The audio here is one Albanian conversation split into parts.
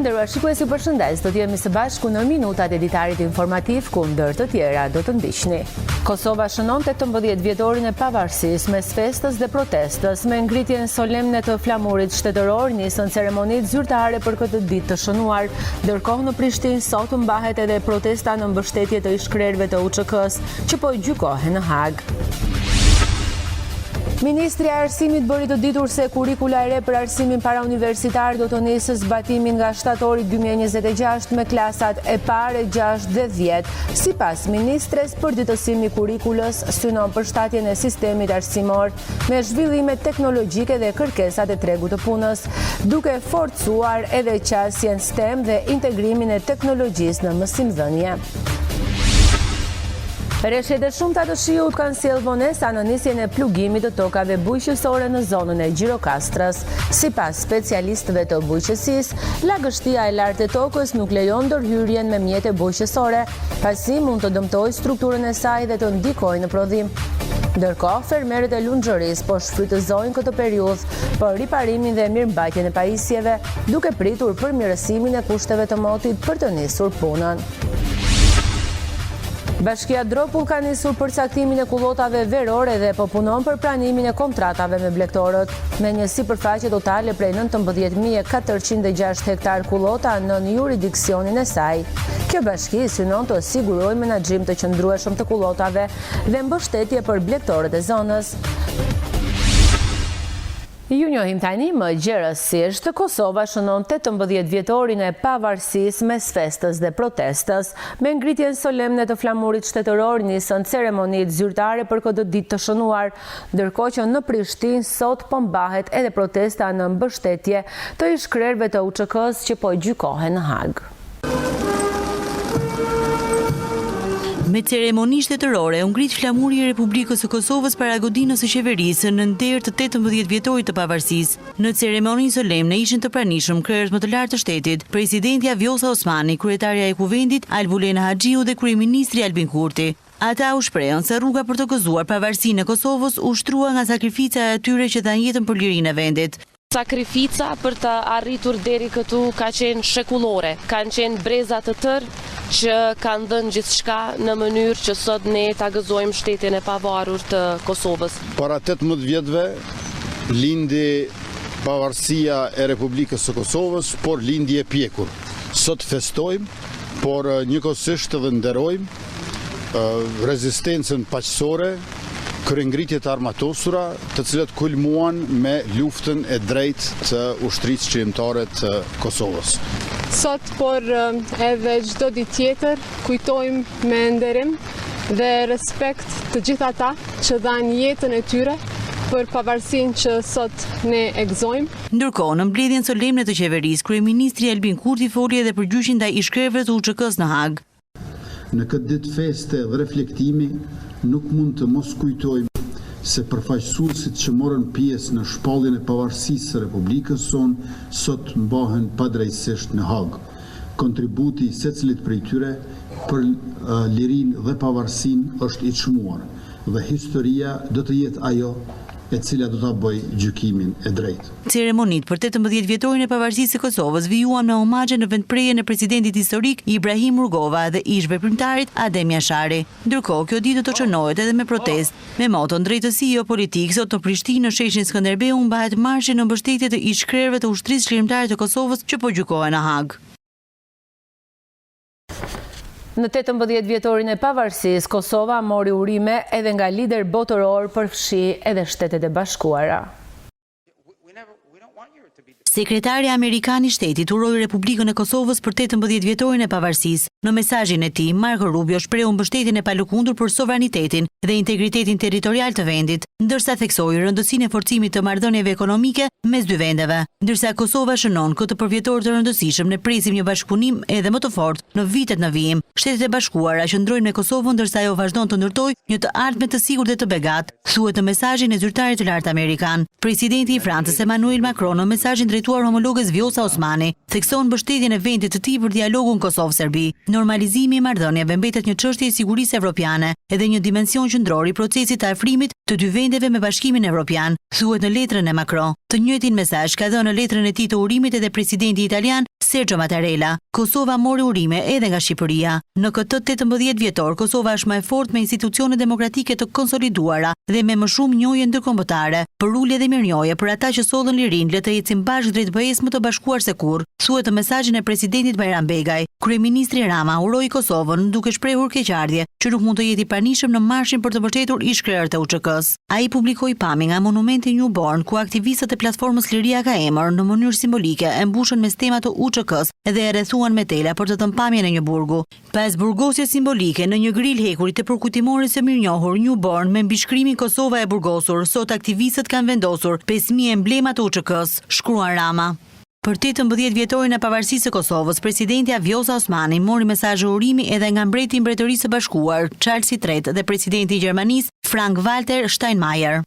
nderuar shikues, ju përshëndes. Do të jemi së bashku në minutat e editarit informativ ku ndër të tjera do të ndiqni. Kosova shënon 18 vjetorin e pavarësisë mes festës dhe protestës. Me ngritjen solemne të flamurit shtetëror nisën ceremonitë zyrtare për këtë ditë të shënuar. Ndërkohë në Prishtinë sot mbahet edhe protesta në mbështetje të ish-krerëve të UÇK-s që po gjykohen në Hag. Ministri i Arsimit bëri të ditur se kurrikula e re për arsimin parauniversitar do të nisë zbatimin nga shtatori 2026 me klasat e parë, 6 dhe 10. Sipas ministres, përditësimi i kurrikulës synon përshtatjen e sistemit arsimor me zhvillime teknologjike dhe kërkesat e tregut të punës, duke forcuar edhe qasjen STEM dhe integrimin e teknologjisë në mësimdhënie. Rreshtet e shumta të shiut kanë sjellë vonesa në nisjen e plugimit të tokave bujqësore në zonën e Gjirokastrës. Sipas specialistëve të bujqësisë, lagështia e lartë e tokës nuk lejon ndërhyrjen me mjete bujqësore, pasi mund të dëmtojë strukturën e saj dhe të ndikojë në prodhim. Ndërkohë, fermerët e Lunxhërisë po shfrytëzojnë këtë periudhë për riparimin dhe mirëmbajtjen e pajisjeve, duke pritur përmirësimin e kushteve të motit për të nisur punën. Bashkia Dropull ka nisur përcaktimin e kullotave verore dhe po punon për pranimin e kontratave me blegtorët, me një sipërfaqe totale prej 19.406 hektar kullota në jurisdiksionin e saj. Kjo bashki synon të sigurojë menaxhim të qëndrueshëm të kullotave dhe mbështetje për blegtorët e zonës. Ju njohim tani më gjerësisht, Kosova shënon 18 vjetorin e pavarësisë mes festës dhe protestës. Me ngritjen solemne të flamurit shtetëror nisën ceremonitë zyrtare për këtë ditë të shënuar, ndërkohë që në Prishtinë sot po mbahet edhe protesta në mbështetje të ish-krerëve të UÇK-s që po gjykohen në Hag. Me ceremoni shtetërore, u ngrit flamuri i Republikës së Kosovës para godinës së qeverisë në nder të 18 vjetorit të pavarësisë. Në ceremoninë solemne ishin të pranishëm krerët më të lartë të shtetit, presidentja Vjosa Osmani, kryetarja e Kuvendit Albulena Haxhiu dhe kryeministri Albin Kurti. Ata u shprehën se rruga për të gëzuar pavarësinë e Kosovës u shtrua nga sakrifica e atyre që dhanë jetën për lirinë e vendit. Sakrifica për të arritur deri këtu ka qenë shekullore, kanë qenë breza të tërë që kanë dhënë gjithçka në mënyrë që sot ne ta gëzojmë shtetin e pavarur të Kosovës. Para 18 vjetëve lindi pavarësia e Republikës së Kosovës, por lindi e pjekur. Sot festojmë, por njëkohësisht edhe nderojmë rezistencën paqësore, kryengritjet armatosura, të cilat kulmuan me luftën e drejtë të ushtrisë qëndimtare të Kosovës. Sot, por edhe çdo ditë tjetër, kujtojmë me nderim dhe respekt të gjithë ata që dhanë jetën e tyre për pavarësinë që sot ne e gëzojmë. Ndërkohë, në mbledhjen solemne të qeverisë, kryeministri Albin Kurti foli edhe për gjyqin ndaj ish-krerëve të UÇK-s në Hag. Në këtë ditë feste dhe reflektimi, nuk mund të mos kujtojmë se përfaqësuesit që morën pjesë në shpalljen e pavarësisë së Republikës sonë sot mbahen padrejtësisht në Hag. Kontributi i secilit prej tyre për lirinë dhe pavarësinë është i çmuar dhe historia do të jetë ajo e cila do ta bëjë gjykimin e drejtë. Ceremonitë për 18 vjetorin e pavarësisë së Kosovës vijuan me omazhe në vendprerjen e presidentit historik Ibrahim Rugova dhe ish veprimtarit Adem Jashari. Ndërkohë, kjo ditë do të çonohet edhe me protestë. Me moton drejtësi jo politik, sot në Prishtinë në sheshin Skënderbeu mbahet marshi në mbështetje të ish-krerëve të ushtrisë qëndimtare të Kosovës që po gjykohen në Hag. Në 18 vjetorin e pavarësisë, Kosova mori urime edhe nga lider botëror, përfshi edhe Shtetet e Bashkuara. Sekretarja Amerikan i Shtetit uroi Republikën e Kosovës për 18 vjetorin e pavarësisë. Në mesazhin e tij, Marco Rubio shprehu mbështetjen e palëkundur për sovranitetin dhe integritetin territorial të vendit, ndërsa theksoi rëndësinë e forcimit të marrëdhënieve ekonomike mes dy vendeve. Ndërsa Kosova shënon këtë përvjetor të rëndësishëm, ne presim një bashkëpunim edhe më të fortë në vitet në vijim. Shtetet e Bashkuara qëndrojnë me Kosovën ndërsa ajo vazhdon të ndërtojë një të ardhme të sigurt dhe të begatë, thuhet në mesazhin e zyrtarit të lartë amerikan. Presidenti i Francës Emmanuel Macron në mesazhin drejtuar homologës Vjosa Osmani thekson mbështetjen e vendit të tij për dialogun Kosovë-Serbi. Normalizimi i marrëdhënieve mbetet një çështje e sigurisë evropiane, edhe një dimension qendror i procesit të afrimit të dy vendeve me Bashkimin Evropian, thuhet në letrën e Macron. Të njëjtin mesazh ka dhënë në letrën e tij të urimit edhe presidenti italian Sergio Mattarella. Kosova mori urime edhe nga Shqipëria. Në këtë 18 vjetor, Kosova është më e fortë me institucione demokratike të konsoliduara dhe me më shumë njohje ndërkombëtare. Për ulje dhe mirënjohje për ata që sollën lirinë, le të ecim bashkë drejt BE-s më të bashkuar se kurrë, thuhet në mesazhin e presidentit Bajram Begaj. Kryeministri Rama uroi Kosovën duke shprehur keqardhje që nuk mund të jetë i pranishëm në marshin për të mbështetur ish-krerët e UÇK-s. Ai publikoi pamje nga monumenti Newborn ku aktivistët e platformës Liria ka emër në mënyrë simbolike e mbushën me stemat të UÇK-s dhe e rrethuan me tela për të thënë pamjen e një burgu. Pas burgosjes simbolike në një gril hekurit të përkujtimorit së mirënjohur Newborn me mbishkrimin Kosova e burgosur, sot aktivistët kanë vendosur 5000 emblema të UÇK-s, shkruan Rama. Për 18 vjetorin e pavarësisë së Kosovës, presidenti Vjosa Osmani mori mesazh urimi edhe nga mbreti i Mbretërisë së Bashkuar, Charles III, dhe presidenti i Gjermanisë, Frank-Walter Steinmeier.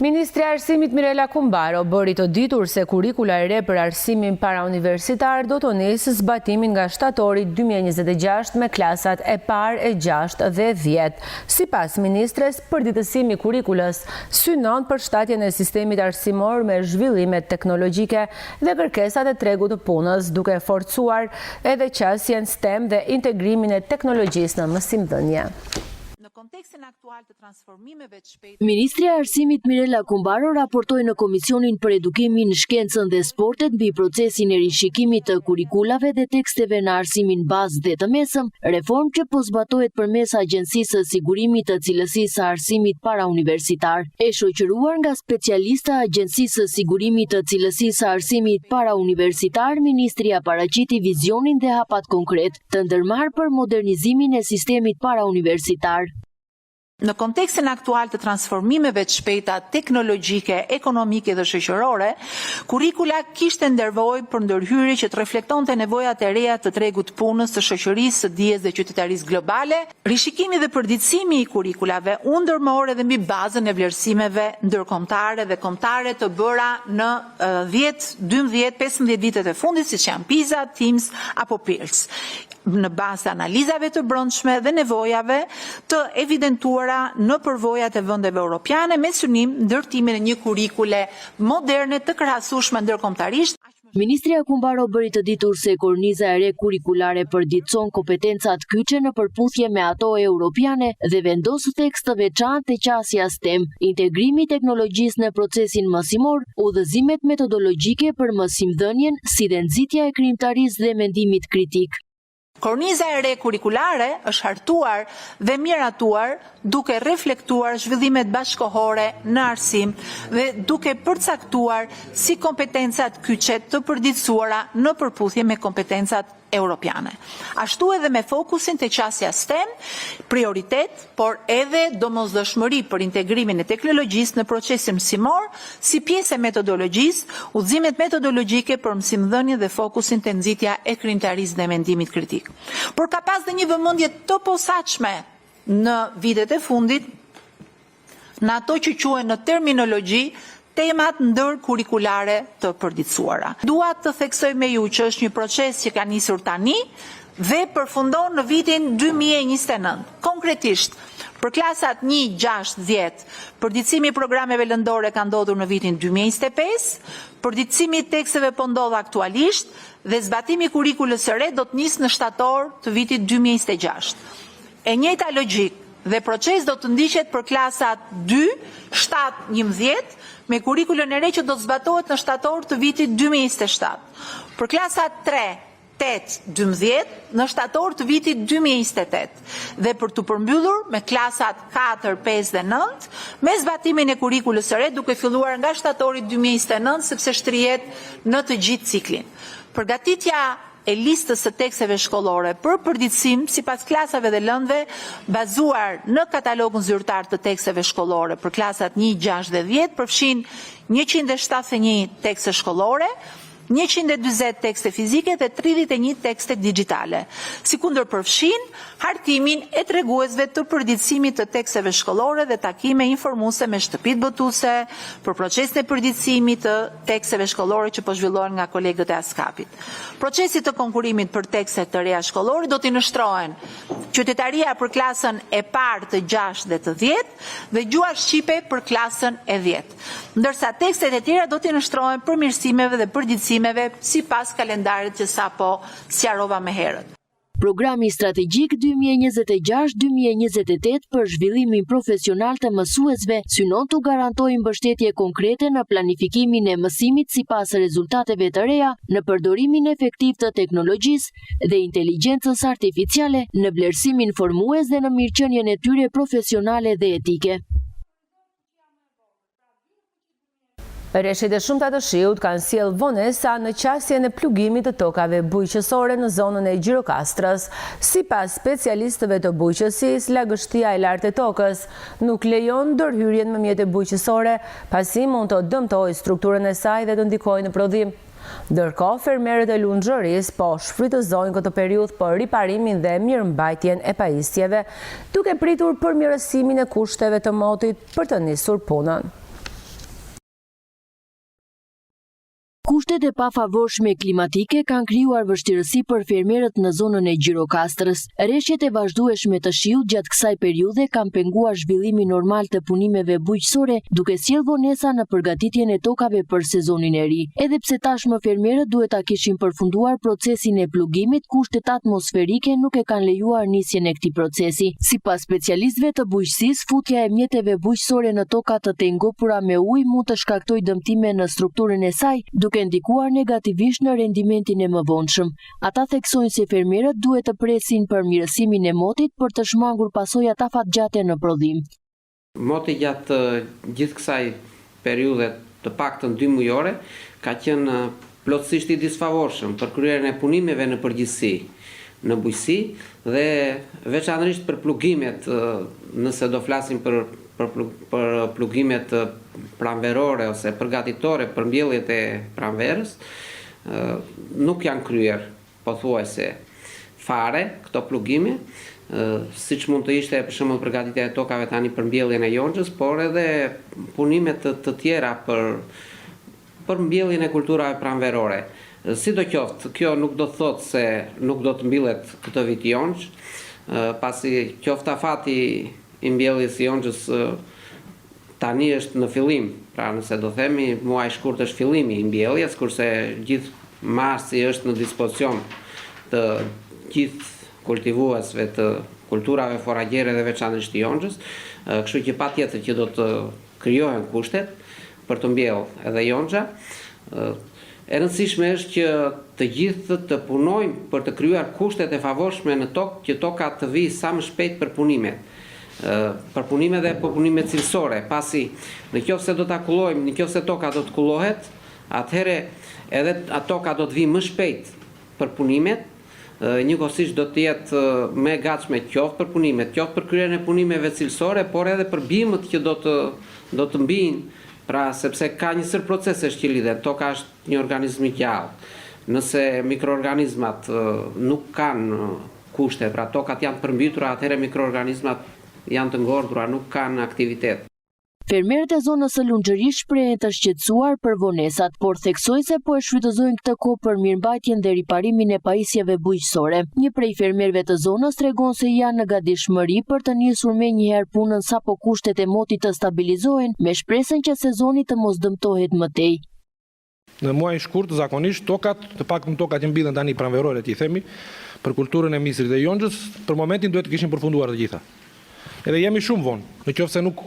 Ministri i Arsimit Mirela Kumbaro bëri të ditur se kurrikula e re për arsimin parauniversitar do të nisë zbatimin nga shtatori 2026 me klasat e parë, e 6 dhe 10. Sipas ministres, përditësimi i kurrikulës synon për shtatjen e sistemit arsimor me zhvillimet teknologjike dhe kërkesat e tregut të punës, duke forcuar edhe qasjen STEM dhe integrimin e teknologjisë në mësimdhënie. Ministri i Arsimit Mirela Kumbaro raportoi në Komisionin për Edukimin, Shkencën dhe Sportet mbi procesin e rishikimit të kurrikulave dhe teksteve në arsimin bazë dhe të mesëm, reformë që po zbatohet përmes Agjencisë së Sigurimit të Cilësisë së Arsimit parauniversitar. E shoqëruar nga specialista e Agjencisë së Sigurimit të Cilësisë së Arsimit parauniversitar, ministria paraqiti vizionin dhe hapat konkret të ndërmarrë për modernizimin e sistemit parauniversitar. Në kontekstin aktual të transformimeve të shpejta teknologjike, ekonomike dhe shoqërore, kurrikula kishte nevojë për ndërhyrje që të reflektonte nevojat e reja të tregut të punës, të shoqërisë, së dijes dhe qytetarisë globale. Rishikimi dhe përditësimi i kurrikulave u ndërmor edhe mbi bazën e vlerësimeve ndërkombëtare dhe kombëtare të bëra në 10, 12, 15 vitet e fundit, siç janë PISA, TIMSS apo PIRLS, në bazë të analizave të brendshme dhe nevojave të evidentuara në përvojat e vendeve europiane me synim ndërtimin e një kurrikule moderne të krahasueshme ndërkombëtarisht. Ministria Kumbaro bëri të ditur se korniza e re kurrikulare përditëson kompetencat kyçe në përputhje me ato europiane dhe vendos tekst të veçantë të qasja STEM, integrimi i teknologjisë në procesin mësimor, udhëzimet metodologjike për mësimdhënien, si dhe nxitja e krijimtarisë dhe mendimit kritik. Korniza e re kurrikulare është hartuar dhe miratuar duke reflektuar zhvillimet bashkëkohore në arsim dhe duke përcaktuar si kompetencat kyçe të përditësuara në përputhje me kompetencat europiane. Ashtu edhe me fokusin të qasja STEM, prioritet, por edhe domosdoshmëri për integrimin e teknologjisë në procesin mësimor, si pjesë e metodologjisë, udhëzimet metodologjike për mësimdhënie dhe fokusin të nxitja e krijimtarisë dhe mendimit kritik. Por ka pas dhe një vëmendje të posaçme në vitet e fundit në ato që quhen në terminologji temat ndërkurrikulare të përditësuara. Dua të theksoj me ju që është një proces që ka nisur tani dhe përfundon në vitin 2029. Konkretisht, për klasat 1, 6, 10, përditësimi i programeve lëndore ka ndodhur në vitin 2025, përditësimi i teksteve po ndodh aktualisht dhe zbatimi i kurrikulës së re do të nisë në shtator të vitit 2026. E njëjta logjik dhe proces do të ndiqet për klasat 2, 7, 11, me kurrikulën e re që do të zbatohet në shtator të vitit 2027. Për klasat 3, 8, 12, në shtator të vitit 2028. Dhe për të përmbyllur me klasat 4, 5 dhe 9, me zbatimin e kurrikulës së re duke filluar nga shtatori 2029, sepse shtrihet në të gjithë ciklin. Përgatitja e listës së teksteve shkollore për përditësim sipas klasave dhe lëndëve bazuar në katalogun zyrtar të teksteve shkollore për klasat 1, 6 dhe 10 përfshin 171 tekste shkollore, 140 tekste fizike dhe 31 tekste digjitale, si kundër përfshin hartimin e treguesve të përditësimit të teksteve shkollore dhe takime informuese me shtëpitë botuese për procesin e përditësimit të teksteve shkollore që po zhvillohen nga kolegët e ASKAP-it. Procesi të konkurimit për tekste të reja shkollore do t'i nështrohen qytetaria për klasën e parë të 6 dhe të 10 dhe gjuha shqipe për klasën e 10, ndërsa tekstet e tjera do t'i nështrohen përmirësimeve dhe përditësimeve sipas kalendarit që sapo sqarova më herët. Programi strategjik 2026-2028 për zhvillimin profesional të mësuesve synon të garantojë mbështetje konkrete në planifikimin e mësimit sipas rezultateve të reja, në përdorimin efektiv të teknologjisë dhe inteligjencës artificiale, në vlerësimin formues dhe në mirëqenien e tyre profesionale dhe etike. Reshjet e shumta të shiut kanë sjellë vonesa në qasjen e plugimit të tokave bujqësore në zonën e Gjirokastrës. Sipas specialistëve të bujqësisë, lagështia e lartë e tokës nuk lejon ndërhyrjen me mjete bujqësore, pasi mund të dëmtojë strukturën e saj dhe të ndikojë në prodhim. Ndërkohë, fermerët e Lunxhërisë po shfrytëzojnë këtë periudhë për riparimin dhe mirëmbajtjen e pajisjeve, duke pritur përmirësimin e kushteve të motit për të nisur punën. Kushtet e pafavorshme klimatike kanë krijuar vështirësi për fermerët në zonën e Gjirokastrës. Reshjet e vazhdueshme të shiut gjatë kësaj periudhe kanë penguar zhvillimin normal të punimeve bujqësore, duke sjellë vonesa në përgatitjen e tokave për sezonin e ri. Edhe pse tashmë fermerët duhet ta kishin përfunduar procesin e plugimit, kushtet atmosferike nuk e kanë lejuar nisjen e këtij procesi. Sipas specialistëve të bujqësisë, futja e mjeteve bujqësore në toka të tengopura me ujë mund të shkaktojë dëmtime në strukturën e saj, duke ndikuar negativisht në rendimentin e mëvonshëm. Ata theksojnë se fermerët duhet të presin përmirësimin e motit për të shmangur pasojat afatgjate në prodhim. Moti gjatë gjithë kësaj periudhe të paktën 2 mujore ka qenë plotësisht i disfavorshëm për kryerjen e punimeve në përgjithësi në bujqësi dhe veçanërisht për plugimet, nëse do flasim për plugimet pranverore ose përgatitore për mbjelljet e pranverës, nuk janë kryer pothuajse fare këto plugime, siç mund të ishte për shembull përgatitja e tokave tani për mbjelljen e Jonxhës, por edhe punime të tjera për mbjelljen e kulturave pranverore. Sidoqoftë, kjo nuk do të thotë se nuk do të mbillet këtë vit Jonxh, pasi qoftë afati i mbjelljes së Jonxhës tani është në fillim, pra nëse do themi muaj shkurt është fillimi i mbjelljes, kurse gjithë marsi është në dispozicion të gjithë kultivuesve të kulturave foragjere dhe veçanërisht të Jonxhës, kështu që patjetër që do të krijohen kushtet për të mbjellë edhe Jonxha. E rëndësishme është që të gjithë të punojmë për të krijuar kushtet e favorshme në tokë, që toka të vijë sa më shpejt për punimet. Për punime dhe për punime cilësore, pasi në qoftë se do ta kullojmë, në qoftë se toka do të kullohet, atëherë edhe toka do të vijë më shpejt për punimet, njëkohësisht do të jetë më e gatshme qoftë për punimet, qoftë për kryerjen e punimeve cilësore, por edhe për bimët që do të mbijnë, pra sepse ka një sër procesesh që lidhen. Toka është një organizëm i gjallë. Nëse mikroorganizmat nuk kanë kushte, pra tokat janë përmbytura, atëherë mikroorganizmat janë të ngordhura, nuk kanë aktivitet. Fermerët e zonës së Lunxhërisë shprehen të shqetësuar për vonesat, por theksojnë se po e shfrytëzojnë këtë kohë për mirëmbajtjen dhe riparimin e pajisjeve bujqësore. Një prej fermerëve të zonës tregon se janë në gatishmëri për të nisur menjëherë punën sapo kushtet e motit të stabilizohen, me shpresën që sezoni të mos dëmtohet më tej. Në muajin shkurt zakonisht tokat, të paktën tokat që mbillen tani pranverore, ti themi, për kulturën e Misrit dhe Jonxhës, për momentin duhet të kishin përfunduar të gjitha. Edhe jemi shumë vonë, në qoftë se nuk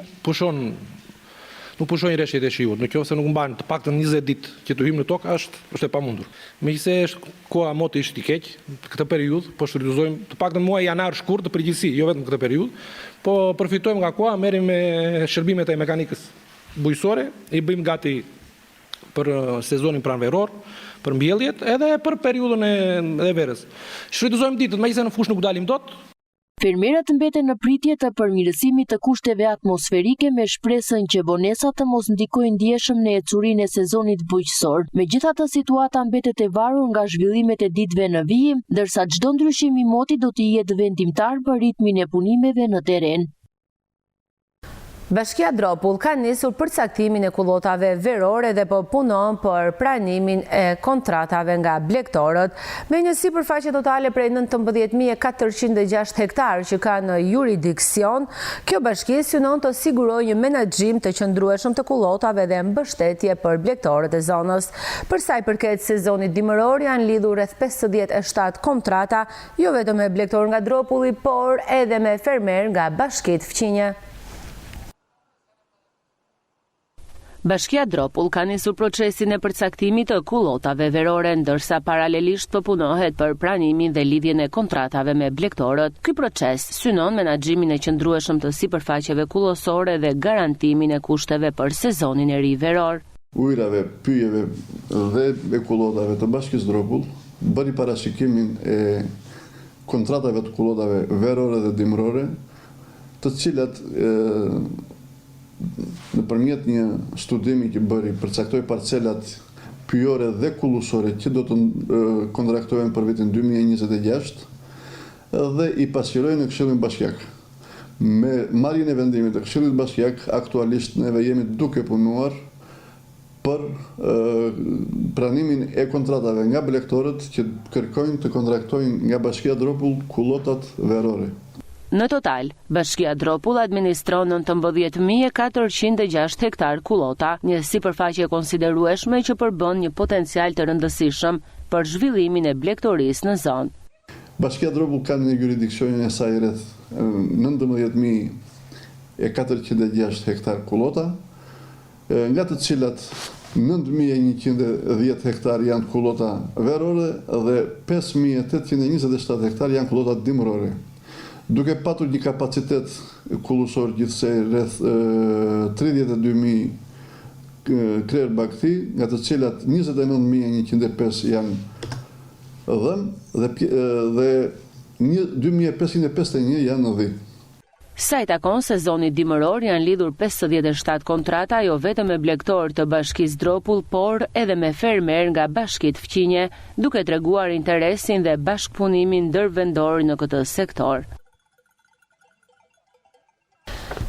pushojnë reshjet e shiut, në qoftë se nuk mban të paktën 20 ditë që të hyjmë në tokë, është e pamundur. Megjithëse është koha moti është i keq, këtë periudhë po shfrytëzojmë të paktën muaj janar shkurt të përgjithësi, jo vetëm këtë periudhë, po përfitojmë nga koha, merrim me shërbimet e mekanikës bujqësore, i bëjmë gati për sezonin pranveror, për mbjelljet, edhe për periudhën e verës. Shfrytëzojmë ditët, megjithëse në fushë nuk dalim dot, Fermerët mbeten në pritje të përmirësimit të kushteve atmosferike me shpresën që vonesat të mos ndikojnë ndjeshëm në ecurinë e sezonit bujqësor. Megjithatë, situata mbetet e varur nga zhvillimet e ditëve në vijim, ndërsa çdo ndryshim i motit do të jetë vendimtar për ritmin e punimeve në terren. Bashkia Dropull ka nisur përcaktimin e kullotave verore dhe po punon për pranimin e kontratave nga blegtorët me një sipërfaqe totale prej 19.406 hektar që ka në juridiksion. Kjo bashki synon të sigurojë një menaxhim të qëndrueshëm të kullotave dhe mbështetje për blegtorët e zonës. Për sa i përket sezonit dimëror, janë lidhur rreth 57 kontrata, jo vetëm me blegtor nga Dropulli, por edhe me fermer nga bashkitë fqinje. Bashkia Dropull ka nisur procesin e përcaktimit të kullotave verore, ndërsa paralelisht po punohet për pranimin dhe lidhjen e kontratave me blegtorët. Ky proces synon menaxhimin e qëndrueshëm të sipërfaqeve kullosore dhe garantimin e kushteve për sezonin e ri veror. Ujrave, pyjeve dhe e kullotave të Bashkisë Dropull bëri parashikimin e kontratave të kullotave verore dhe dimrore, të cilat nëpërmjet një studimi që bëri përcaktoi parcelat pyjore dhe kullusore që do të kontraktohen për vitin 2026 dhe i pasqyroi në Këshillin Bashkiak. Me marrjen e vendimit të Këshillit Bashkiak, aktualisht neve jemi duke punuar për pranimin e kontratave nga blegtorët që kërkojnë të kontraktojnë nga Bashkia Dropull kullotat verore. Në total, Bashkia Dropull administron 19.406 hektar kullota, një sipërfaqe konsiderueshme që përbën një potencial të rëndësishëm për zhvillimin e blegtorisë në zonë. Bashkia Dropull ka në juridiksionin e saj rreth 19.406 hektar kullota, nga të cilat 9.110 hektar janë kullota verore dhe 5.827 hektar janë kullota dimrore. Duke patur një kapacitet kullusor gjithsej rreth 32.000 krerë bakti, nga të cilat 29.105 janë dhëmë dhe 2.551 janë në dhi. Sa i takon sezonit dimëror, janë lidhur 57 kontrata jo vetëm me blegtor të Bashkisë Dropull, por edhe me fermer nga bashkitë fqinje, duke treguar interesin dhe bashkëpunimin ndërvendor në këtë sektor.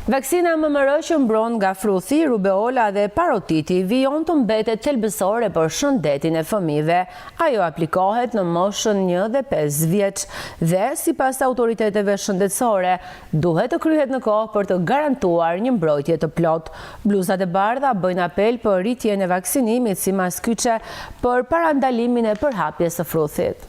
Vaksina MMR që mbron nga fruthi, rubeola dhe parotiti vijon të mbetet thelbësore për shëndetin e fëmijëve. Ajo aplikohet në moshën 1 dhe 5 vjeç dhe sipas autoriteteve shëndetësore duhet të kryhet në kohë për të garantuar një mbrojtje të plotë. Bluzat e bardha bëjnë apel për rritjen e vaksinimit si maskyqe për parandalimin e përhapjes së fruthit.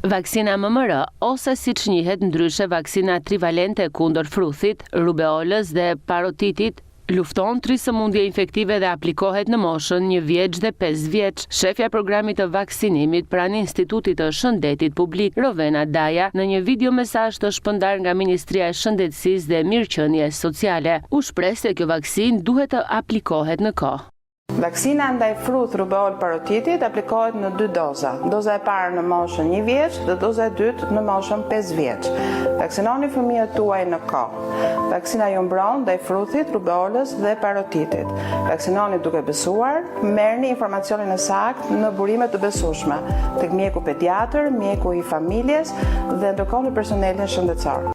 Vaksina MMR, ose siç njihet ndryshe vaksina trivalente kundër fruthit, rubeolës dhe parotitit, lufton 3 sëmundje infektive dhe aplikohet në moshën 1 vjeç dhe 5 vjeç. Shefja e programit të vaksinimit pranë Institutit të Shëndetit Publik, Rovena Daja, në një videomesazh të shpërndar nga Ministria e Shëndetësisë dhe Mirëqenies Sociale, u shpreh se kjo vaksinë duhet të aplikohet në kohë. Vaksina ndaj fruth rubeol parotitit aplikohet në 2 doza. Doza e parë në moshën 1 vjeç dhe doza e dytë në moshën 5 vjeç. Vaksinoni fëmijët tuaj në kohë. Vaksina ju mbron ndaj fruthit, rubeolës dhe parotitit. Vaksinoni duke besuar, merrni informacionin e saktë në burime të besueshme tek mjeku pediatër, mjeku i familjes dhe ndërkohë në personelin shëndetësor.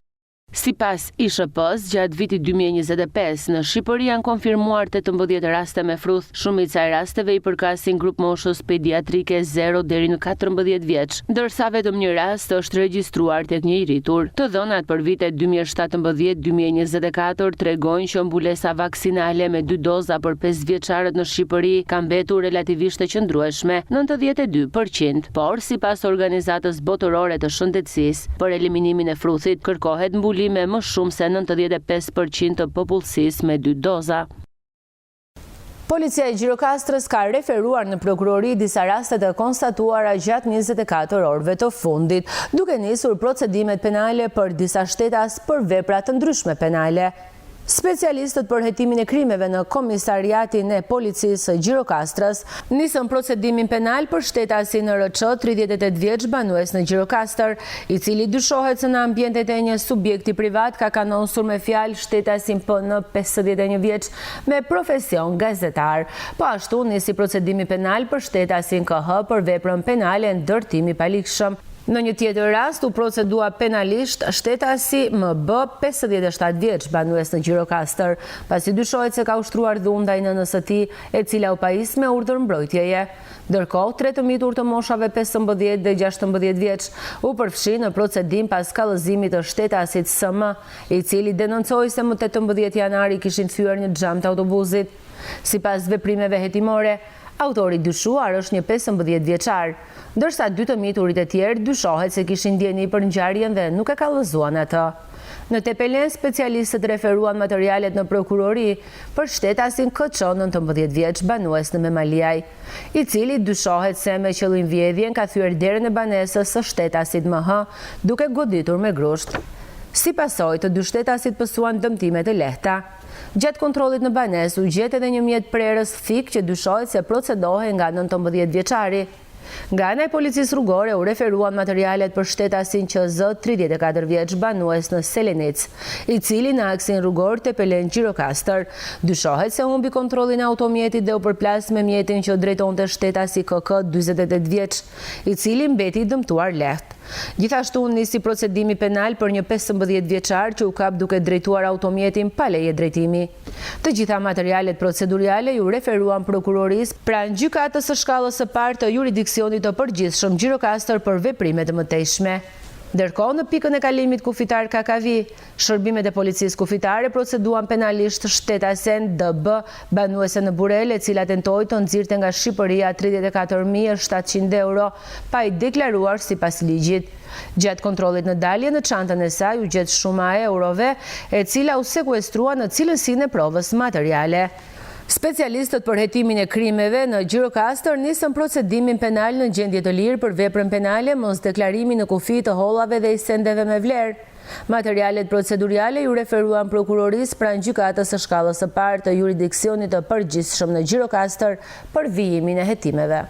Sipas ISHP-s, gjatë vitit 2025, në Shqipëri janë konfirmuar 18 raste me fruth. Shumica e rasteve i përkasin grup moshës pediatrike 0 deri në 14 vjeç, ndërsa vetëm një rast është regjistruar tek një i rritur. Të dhënat për vitet 2017-2024 tregojnë që mbulesa vaksinale me 2 doza për 5 vjeçarët në Shqipëri ka mbetur relativisht të qëndrueshme, 92%, por sipas Organizatës Botërore të Shëndetësisë, për eliminimin e fruthit kërkohet mbulimi me më shumë se 95% të popullsisë me 2 doza. Policia e Gjirokastrës ka referuar në prokurori disa raste të konstatuara gjatë 24 orëve të fundit, duke nisur procedimet penale për disa shtetas për vepra të ndryshme penale. Specialistët për hetimin e krimeve në Komisariatin e Policisë Gjirokastras nisën procedimin penal për shtetasin RÇ 38 vjeç banues në Gjirokastër, i cili dyshohet se në ambientet e një subjekti privat ka kanosur me fjalë shtetasin PN 51 vjeç me profesion gazetar. Po ashtu nisi procedimi penal për shtetasin KH për veprën penale ndërtimi palikshëm. Në një tjetër rast, u procedua penalisht shtetasi MB 57 vjeç banues në Gjirokastër, pasi dyshohet se ka ushtruar dhunë ndaj nënës së tij, e cila u pais me urdhër mbrojtjeje. Ndërkohë, 3 të mitur të moshave 15 dhe 16 vjeç u përfshi në procedim pas kallëzimit të shtetasit SM, i cili denoncoi se më 18 janari kishin thyer një xham të autobusit. Sipas veprimeve hetimore, autori dyshuar është një 15 vjeçar, ndërsa 2 të miturit e tjerë dyshohet se kishin ndjeni për ngjarjen dhe nuk e kallëzuan atë. Në Tepelen, specialistët referuan materialet në prokurori për shtetasin KÇ 19 vjeç banues në Memaliaj, i cili dyshohet se me qëllim vjedhjen ka thyer derën e banesës së shtetasit MH duke goditur me grusht. Si pasojë të dy shtetasit pësuan dëmtime të lehta. Gjatë kontrollit në banesë u gjet edhe një mjet prerës thik që dyshohet se procedohej nga 19 vjeçari. Nga ana e policisë rrugore u referuan materialet për shtetasin QZ 34 vjeç banues në Selenic, i cili në aksin rrugor Tepelen Gjirokastër dyshohet se humbi kontrollin e automjetit dhe u përplas me mjetin që drejtonte shtetasi KK 48 vjeç, i cili mbeti i dëmtuar lehtë. Gjithashtu nisi procedimi penal për një 15 vjeçar që u kap duke drejtuar automjetin pa leje drejtimi. Të gjitha materialet proceduriale ju referuan prokurorisë pranë gjykatës së shkallës së parë të jurisdiksionit të përgjithshëm Gjirokastër për veprime të mëtejshme. Ndërkohë, në pikën e kalimit kufitar Kakavi, shërbimet e policisë kufitare proceduan penalisht shtetasen DB, banuese në Burel, e cila tentoi të nxirrte nga Shqipëria 34.700 euro, pa i deklaruar sipas ligjit. Gjatë kontrollit në dalje në çantën e saj u gjet shuma e eurove, e cila u sekuestrua në cilësinë e provës materiale. Specialistët për hetimin e krimeve në Gjirokastër nisën procedimin penal në gjendje të lirë për veprën penale mos deklarimi në kufi të hollave dhe i sendeve me vlerë. Materialet proceduriale ju referuan prokurorisë pranë gjykatës së shkallës së parë të jurisdiksionit të përgjithshëm në Gjirokastër për vijimin e hetimeve.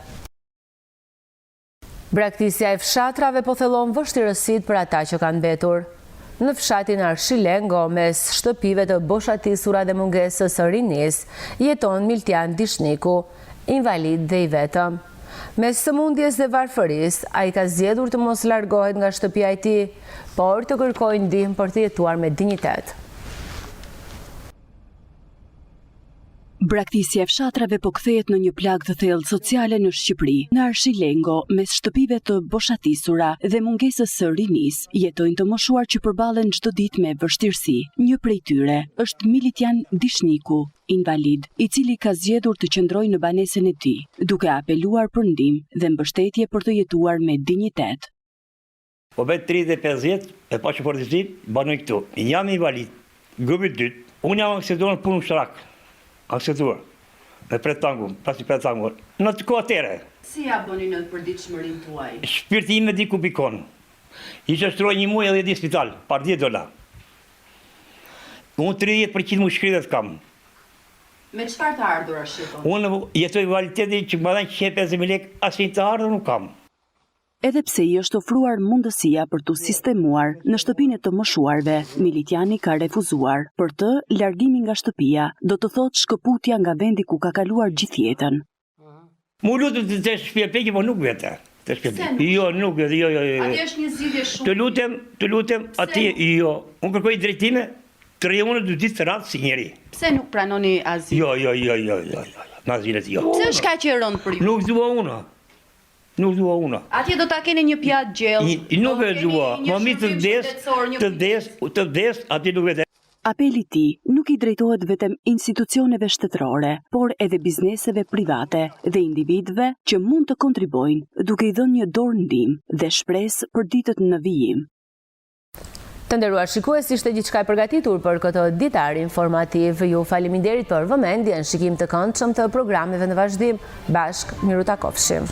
Braktisja e fshatrave po thellon vështirësitë për ata që kanë mbetur. Në fshatin Arshilengo, mes shtëpive të boshatisura dhe mungesës së rinis, jeton Miltian Dishniku, invalid dhe i vetëm. Mes sëmundjes dhe varfërisë, ai ka zgjedhur të mos largohet nga shtëpia e tij, por të kërkojë ndihmë për të jetuar me dinjitet. Braktisja e fshatrave po kthehet në një plagë të thellë sociale në Shqipëri. Në Arshilengo, mes shtëpive të boshatisura dhe mungesës së rinis, jetojnë të moshuar që përballen çdo ditë me vështirësi. Një prej tyre është Militian Dishniku, invalid, i cili ka zgjedhur të qëndrojë në banesën e tij, duke apeluar për ndihmë dhe mbështetje për të jetuar me dinjitet. Po bëj 35 vjet, e pa çfarë banoj këtu. Jam invalid, grupi 2. Unë jam ankseduar punë ushtarak. Akseduar, me pretangu, pasi pretangu. Në të kohë atere. Si ja bëni në përditshmërinë tuaj? Shpirti im me di ku pikon. Ishte shtroj një muaj edhe di spital, par $10. Unë 30% më shkritet kam. Me çfarë të ardhur shqipon? Unë jetoj validiteti që më dhanë 50.000 lekë, asnjë të ardhur nuk kam. Edhe pse i është ofruar mundësia për të sistemuar në shtëpinë të moshuarve, Militiani ka refuzuar. Për të, largimi nga shtëpia do të thotë shkëputja nga vendi ku ka kaluar gjithë jetën. Mu lutem të shpjepeki, po nuk vete. Jo, nuk vete, jo. Ati është një zgjidhje shumë. Të lutem, ati jo. Unë kërkoj drejtime, 3 muaj 2 ditë të radhë si njeri. Pse nuk pranoni azil? Jo. Në azilet jo. Pse është kaq e rëndë për ju? Nuk dua unë. Atje do ta keni një pjatë gjellë. Nuk e dua, më mirë të vdes, atje nuk vete. Apeli i tij nuk i drejtohet vetëm institucioneve shtetërore, por edhe bizneseve private dhe individëve që mund të kontribuojnë duke i dhënë një dorë ndihmë dhe shpresë për ditët në vijim. Të nderuar shikues, ishte gjithçka e përgatitur për këtë ditar informativ. Ju faleminderit për vëmendjen, shikim të këndshëm të programeve në vazhdim. Bashk, miru takofshim.